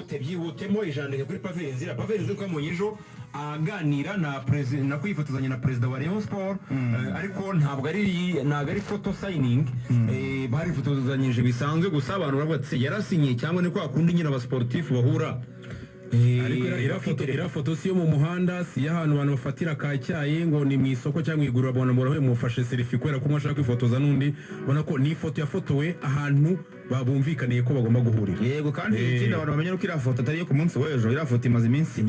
byihutemo ijana kuri Paveri Nzira ko amunyejo aganira na president na kwifotozanya na president wa Rayon Sport ariko ntabwo ari photo signing bari fotozanyije bisanzwe gusa abantu baravuga yarasinye cyangwa ni kwa kundi nyine aba sportif bahura ariko ira foto si yo mu muhanda si y'ahantu abantu bafatira ka cyayi ngo ni mu isoko cyangwa igurura bona murabe mufashe selfie kwera ko mwashaka kwifotoza n'undi ubona ko ni foto yafotowe ahantu babumvikaniye ko bagomba guhurira. Yego kandi ikindi abantu bamenye ko ira foto atari yo ku munsi w'ejo, ira foto imaze iminsi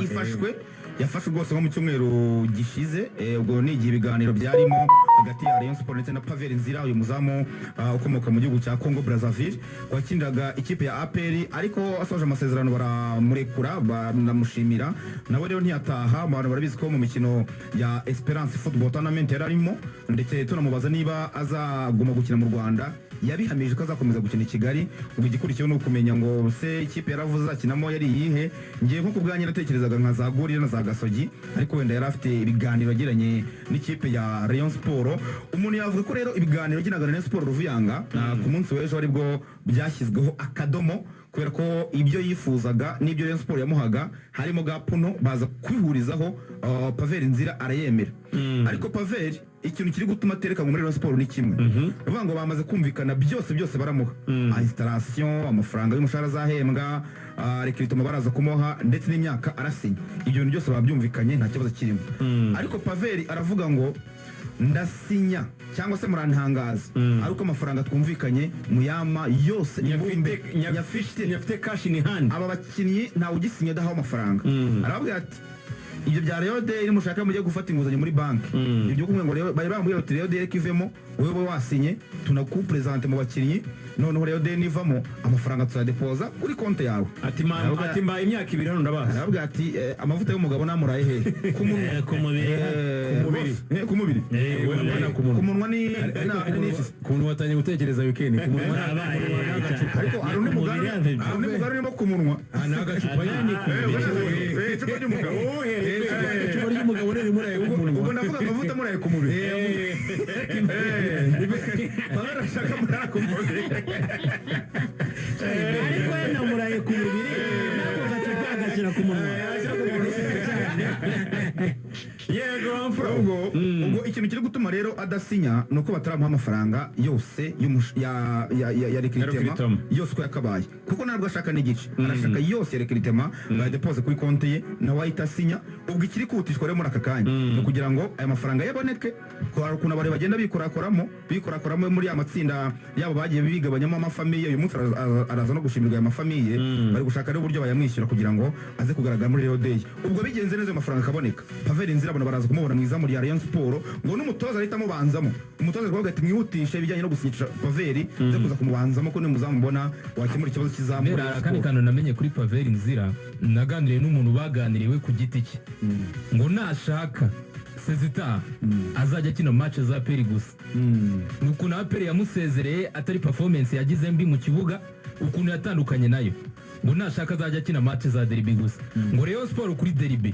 yafashwe rwose nko mu cyumweru gishize, ubwo ni igihe ibiganiro byarimo hagati ya Rayon Sport ndetse na Paveri Nzira, uyu muzamu ukomoka mu gihugu cya Congo Brazzaville wakiniraga ikipe ya APR, ariko asoje amasezerano baramurekura banamushimira nawe rero ntiyataha. Abantu barabizi ko mu mikino ya Esperance Football Tournament yararimo, ndetse tunamubaza niba azaguma gukina mu Rwanda yabihamije ko azakomeza gukina i Kigali. Ubwo igikurikiyeho ni ukumenya ngo se ikipe yaravuze azakinamo yari iyihe. Ngiye nko kubwanyu natekerezaga nka za Gorira na za Gasogi, ariko wenda yari afite ibiganiro yagiranye n'ikipe ya Rayon Sport. Umuntu yavuga ko rero ibiganiro yagiranaga na Rayon Sport Ruvuyanga ku munsi w'ejo aribwo byashyizweho akadomo, kubera ko ibyo yifuzaga n'ibyo Rayon Sport yamuhaga harimo gapuno baza kwihurizaho. Paveri Nzira arayemera, ariko Paveri ikintu kiri gutuma atereka muri Rayon Sport ni kimwe, bavuga ngo bamaze kumvikana byose baramuha installation, amafaranga y'umushahara azahembwa, recruitment baraza kumuha, ndetse n'imyaka arasinya. Ibyo bintu byose babyumvikanye nta kibazo kirimo, ariko Paveri aravuga ngo ndasinya cyangwa se murantangaza ariko amafaranga twumvikanye muyama yose nyafite cash in hand. Aba bakinnyi ntawe ugisinya daho amafaranga. Aravuga ati ibyo bya Rayon Day iri mushaka mujye gufata inguzanyo muri banki, ibyo kumwe ngo bari bambwiye ati Rayon Day kivemo wewe wasinye tunakupresente mu bakinnyi, noneho Rayon Day nivamo amafaranga tuzadepoza kuri konti yawe. Ati mbaye imyaka 2 hano ndabaza. Aravuga ati amavuta y'umugabo namuraye he ku mubiri ku munwa ni ku munwa watanye gutekereza weekend ku munwa ariko hari undi mugabo urimo ku munwa n'agacupa yani icupa ry'umugabo icupa ry'umugabo rero muraye ku munwa. Ubwo ndavuga amavuta muraye ku mubiri barashaka muraye ku mubiri ariko yana muraye ku mubiri nako gacupa agashyira ku munwa. Ubwo ikintu kiri gutuma rero adasinya nuko bataramuha amafaranga yose ya recruitment yose ko yakabaye, kuko ntabwo ashaka n'igice, arashaka yose ya recruitment bayadepose kuri konti ye na wahita asinya. Ubwo ikiri kutishwa rero muri aka kanya no kugira ngo aya mafaranga yaboneke, ko hari ukuntu abari bagenda bikorakoramo muri amatsinda yabo bagiye bigabanyamo amafamiye. Uyu munsi araza no gushimirwa aya mafamiye, bari gushaka rero uburyo bayamwishyura kugira ngo aze kugaragara muri Rayon Day. Ubwo bigenze neza amafaranga akaboneka, Paveri Nzira baraza kumubona mwiza muri Rayon Sport, ngo n'umutoza ahita amubanzamo. Umutoza rwavuga ati mwihutishe ibijyanye no gusinyisha Paveri ze kuza kumubanzamo ko nimuzamubona wakemura ikibazo kizamura. Kandi kantu namenye kuri Paveri Nzira, naganiriye n'umuntu baganiriwe ku giti cye ngo nashaka sezita azajya kino match za Peri gusa. Nukuntu Peri yamusezereye atari performance yagize mbi mu kibuga, ukuntu yatandukanye nayo, ngo nashaka azajya kina match za derby gusa. Ngo Rayon Sport kuri derby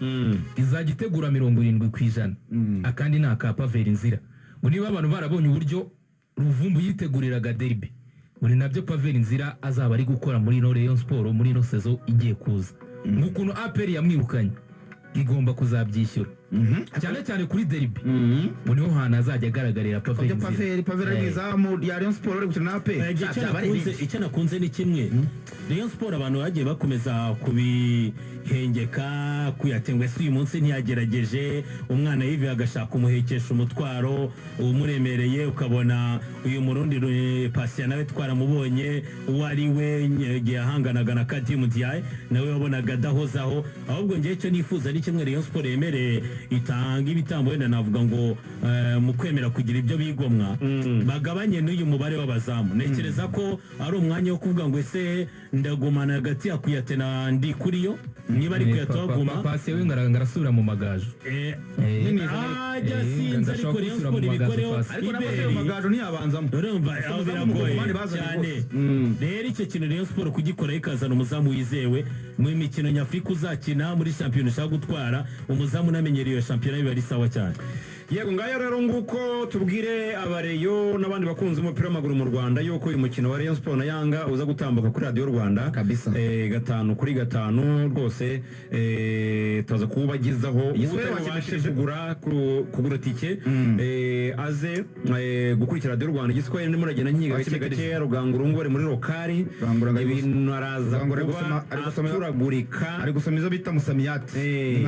izajya itegura 70%, akandi naka Paveri Nzira. Ngo niba abantu barabonye uburyo Ruvumbu yiteguriraga derby, ngo nabyo Paveri Nzira azaba ari gukora muri Rayon Sport muri no saison igiye kuza. Ngo ukuntu APR yamwirukanye igomba kuzabyishyura cyane cyane kuri derby. Ngo niho hantu azajya agaragarira Paveri Nzira. Paveri mwizamu ya Rayon Sport uri gukina na APR. Icyo nakunze ni kimwe, Rayon Sport abantu bagiye bakomeza kubihengeka kuyatengwa, se uyu munsi ntiyagerageje umwana yive agashaka umuhekesha umutwaro umuremereye, ukabona uyu murundi Patient nawe twaramubonye uwari we yahanganaga na Kadim Diaye nawe wabonaga adahozaho. Ahubwo ngiye cyo nifuza ni kimwe, Rayon Sport yemereye itanga ibitambo, wenda navuga ngo mu kwemera kugira ibyo bigomwa bagabanye n'uyu mubare w'abazamu. Nekereza ko ari umwanya wo kuvuga ngo ese ndagumana hagati ya Kuyatena ndi kuri yo, niba ari kuyatoguma pasi we ngarasubira mu magaju ajya sinza ariko Rayon Sport ibikoreho, ariko n'abayo magaju ntiyabanzamo, urumva aho biragoye cyane. Rero icyo kintu Rayon Sport kugikora ikazana umuzamu wizewe mu mikino nyafurika uzakina muri champion ushaka gutwara, umuzamu unamenyereye mbere iyo shampiyona biba ari sawa cyane. yego ngayo rero nguko tubwire abareyo n'abandi bakunzi b'umupira w'amaguru mu Rwanda yuko uyu mukino wa Rayon Sport na Yanga uza gutambuka kuri Radio Rwanda Kabisa. 5-5 rwose tuza kubagezaho Igiswahili ubashije kugura tike aze gukurikira Radio Rwanda igiswahili ndimo ragenda nkiga gake gake rugangurungore muri lokari Rugangura ibintu araza kuba aturagurika ari gusoma izo bita musamiyati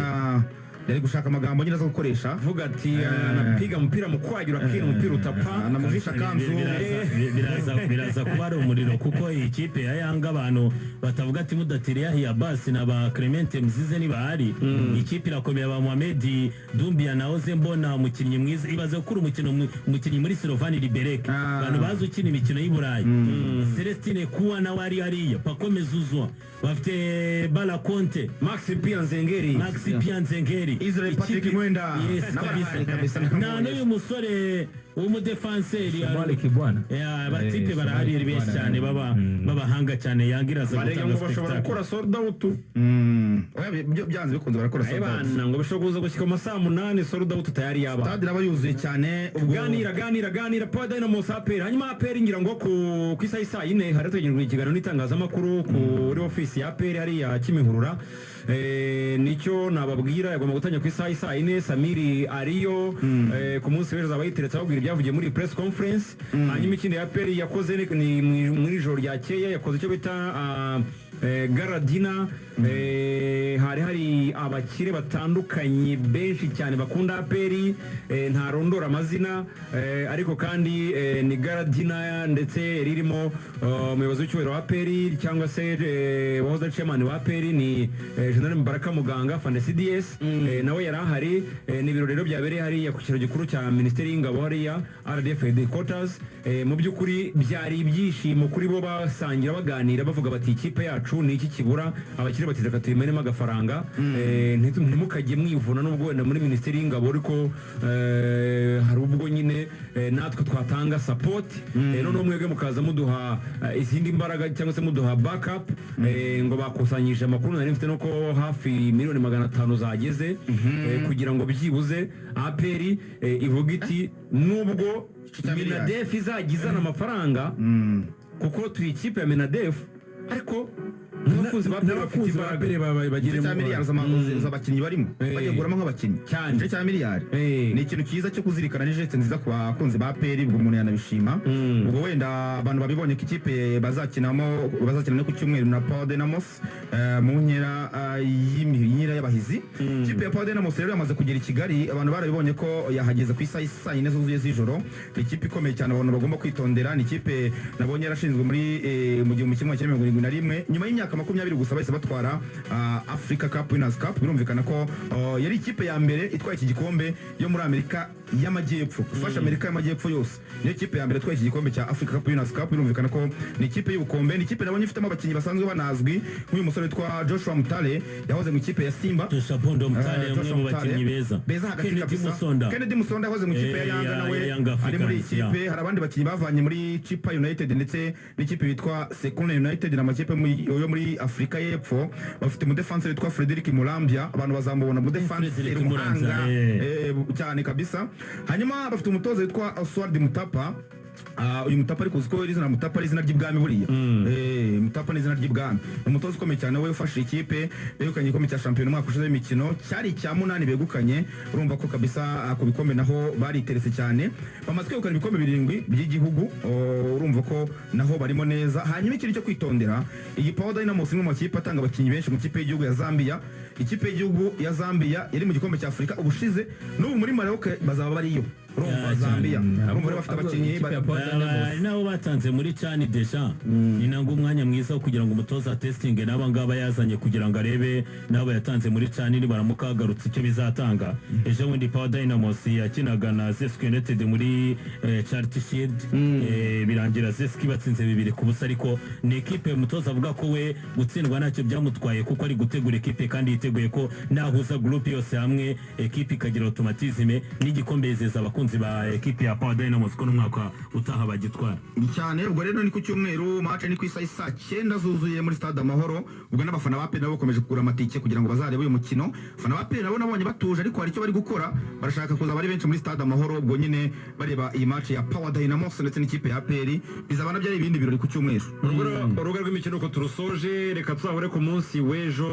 yari gushaka amagambo nyine zo gukoresha vuga ati anapiga mpira mkwaju lakini mpira utapa anamuvisha kanzu biraza kuba ari umuriro kuko iyi kipe ya Yanga abantu batavuga ati mudatire yahiya basi na ba Clemente Mzize nibahari ikipe irakomeye ba Mohamed Doumbia nahoze mbona umukinnyi mwiza ibaze gukura umukinnyi muri Slovani Liberec abantu bazi ukina imikino y'i Burayi Celestine Kuwa nawe ari hariya Pacome Zouzoua bafite Bala Conte Maxi Pianzengeri Israel Patrick Mwenda yes kabisa na n'uyu musore w'umudefanseri Malik Bwana abatipe barahari benshi cyane babahanga cyane yangiraza gutanga bashobora gukora sold out byanze bikunze barakora sold out abana ngo bashobora kuza gushyika mu saa 8 sold out tayari yaba stade iraba yuzuye cyane ganira pa Dynamo APR hanyuma APR ngira ngo ku isa 4 hari tugejeje ikiganiro n'itangazamakuru kuri office ya APR hari ya Kimihurura nicyo nababwira yagomba gutanya ku isa 4 Samiri ariyo ku munsi w'ejo zabayiteretse ababwira ibyavugiye muri press conference hanyuma ikindi ya APR yakoze ni muri joro ryakeye yakoze icyo bita Garadina hari abakire batandukanye benshi cyane bakunda APR ntarondora amazina ariko kandi ni Garadina ndetse ririmo umuyobozi w'icyubahiro wa APR cyangwa se wahoze chairman wa APR ni General Mbaraka Muganga Fande CDS nawe yari ahari ni ibiro rero byabereye hariya ku kiraro gikuru cya Minisiteri y'Ingabo hariya RDF headquarters mu by'ukuri byari ibyishimo kuri bo basangira baganira bavuga bati ikipe yacu ni iki kibura abakire batizeka tuyimenemo agafaranga ntimukajye mwivuna n'ubwo wenda muri Minisiteri y'Ingabo ariko hari ubwo nyine natwe twatanga support none mwebwe mukaza muduha izindi mbaraga cyangwa se muduha backup ngo bakusanyije amakuru nari mfite nuko hafi miliyoni 500 zageze kugira ngo byibuze APR ivuga iti nubwo Menadef izagizana amafaranga kuko turi ikipe ya Menadef ariko n'abakunzi ba APR bagire miliyari z'abakinnyi barimo bagiye guramo nk'abakinnyi cyane cya miliyari ni ikintu cyiza cyo kuzirikana n'ijete nziza ku bakunzi ba APR ubwo umuntu yanabishima ubwo wenda abantu babibonye ko ikipe bazakina no ku cyumweru na Power Dynamos mu nkera y'abahizi ikipe ya Power Dynamos rero yamaze kugera i Kigali abantu barabibonye ko yahageze ku isa 4 zuzuye z'ijoro ni ikipe ikomeye cyane abantu bagomba kwitondera ni ikipe nabonye yarashinzwe mu 1971 nyuma y'imyaka 20 gusa bahise batwara Africa Cup Winners Cup birumvikana ko yari ikipe ya mbere itwaye iki gikombe yo muri Amerika y'Amajyepfo ufasha Amerika y'Amajyepfo yose niyo kipe ya mbere itwaye iki gikombe cya Africa Cup Winners Cup birumvikana ko ni ikipe y'ubukombe ni ikipe nabonye ifitemo abakinnyi basanzwe banazwi nk'uyu musore witwa Joshua Mutale yahoze mu ikipe ya Simba Joshua Bondo Mutale umwe mu bakinnyi beza hagati kabisa Kennedy Musonda yahoze mu ikipe ya Yanga nawe ari muri ikipe hari abandi bakinnyi bavanye muri Chipa United ndetse n'ikipe yitwa Sekunda United na makipe yo muri Afrika y'Epfo bafite mu defense witwa Frederic Mulambya abantu bazamubona mu defense umuhanga cyane kabisa hanyuma bafite umutoza witwa Oswald Mutapa uyu Mutapa ariko uziko izina Mutapa ari izina ry'ibwami buriya Mutapa ni izina ry'ibwami umutoza ukomeye cyane we ufashe ikipe begukanye igikombe cya shampiyona umwaka ushize w'imikino cyari icya 8 begukanye urumva ko kabisa ku bikombe naho bariteretse cyane bamaze kwegukana ibikombe 7 by'igihugu urumva ko naho barimo neza hanyuma ikiri cyo kwitondera iyi Power Dynamos imwe mu makipe atanga abakinnyi benshi mu kipe y'igihugu ya Zambia ikipe y'igihugu ya Zambia yari mu gikombe cya Afurika ubushize n'ubu muri Maroc bazaba bariyo urumva Zambia urumva bafite abakinnyi nabo batanze muri Chan Deja ni nango umwanya mwiza wo kugira ngo umutoza testing n'abangaba yazanye kugira ngo arebe nabo yatanze muri Chan ni baramukagarutse icyo bizatanga ejo bundi Power Dynamos yakinaga na Zesco United muri Charity Shield birangira Zesco batsinze 2-0 ariko ni equipe umutoza avuga ko we gutsindwa ntacyo byamutwaye kuko ari gutegura equipe kandi yiteguye ko nahuza group yose hamwe equipe ikagira automatisme n'igikombe yezeza abakunzi abakunzi ba ekipi ya Power Dynamos ko n'umwaka utaha bagitwara cyane. Ubwo rero ni ku cyumweru, match ni ku isaha saa 9 zuzuye muri stade Amahoro. Ubwo n'abafana ba PL nabo bakomeje kugura amatike kugira ngo bazarebe uyu mukino. Abafana ba PL nabo nabonye batuje, ariko hari icyo bari gukora, barashaka kuza bari benshi muri stade Amahoro. Ubwo nyine bareba iyi match ya Power Dynamos ndetse n'ikipe ya PL, bizabana byari ibindi birori ku cyumweru. urubuga rw'imikino ko turusoje, reka tuzahure ku munsi w'ejo